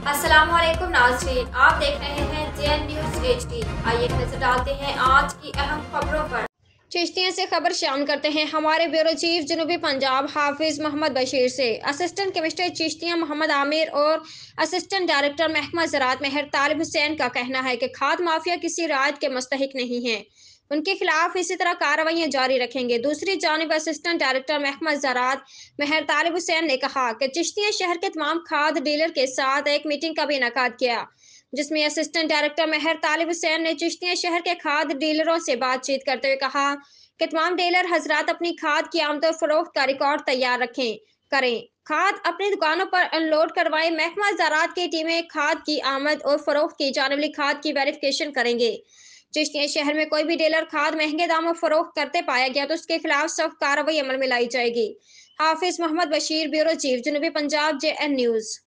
अस्सलाम वालेकुम नाज़रीन, आप देख रहे हैं JN न्यूज़ HD। आइए नजर डालते हैं आज की अहम खबरों पर। चिश्तिया से खबर शामिल करते हैं हमारे ब्यूरो चीफ जनूबी पंजाब हाफिज मोहम्मद बशीर से। असिस्टेंट कमिश्नर चिश्तिया मोहम्मद आमिर और असिस्टेंट डायरेक्टर महकमा ज़राअत मेहर तालिब हुसैन का कहना है कि खाद माफिया किसी राहत के मुस्तहिक नहीं है, उनके खिलाफ इसी तरह कार्रवाइयां जारी रखेंगे। दूसरी जानिब असिस्टेंट डायरेक्टर महकमा ज़राअत मेहर तालिब हुसैन ने कहा कि चिश्तिया शहर के तमाम खाद डीलर के साथ एक मीटिंग का भी इनेकाद किया, जिसमें असिस्टेंट डायरेक्टर मेहर तालिब हुसैन ने चिश्तिया शहर के खाद डीलरों से बातचीत करते हुए कहा कि तमाम डीलर हजरात अपनी खाद की आमद और फरोख्त का रिकॉर्ड तैयार करें, खाद अपनी दुकानों पर अनलोड करवाएं। महकमा ज़राअत की टीमें खाद की आमद और फरोख्त की जाने वाली खाद की वेरिफिकेशन करेंगे। चिश्तिया शहर में कोई भी डीलर खाद महंगे दामों फरोख्त करते पाया गया तो उसके खिलाफ सख्त कार्रवाई अमल में लाई जाएगी। हाफिज मोहम्मद बशीर, ब्यूरो चीफ, जनूबी पंजाब, JN न्यूज़।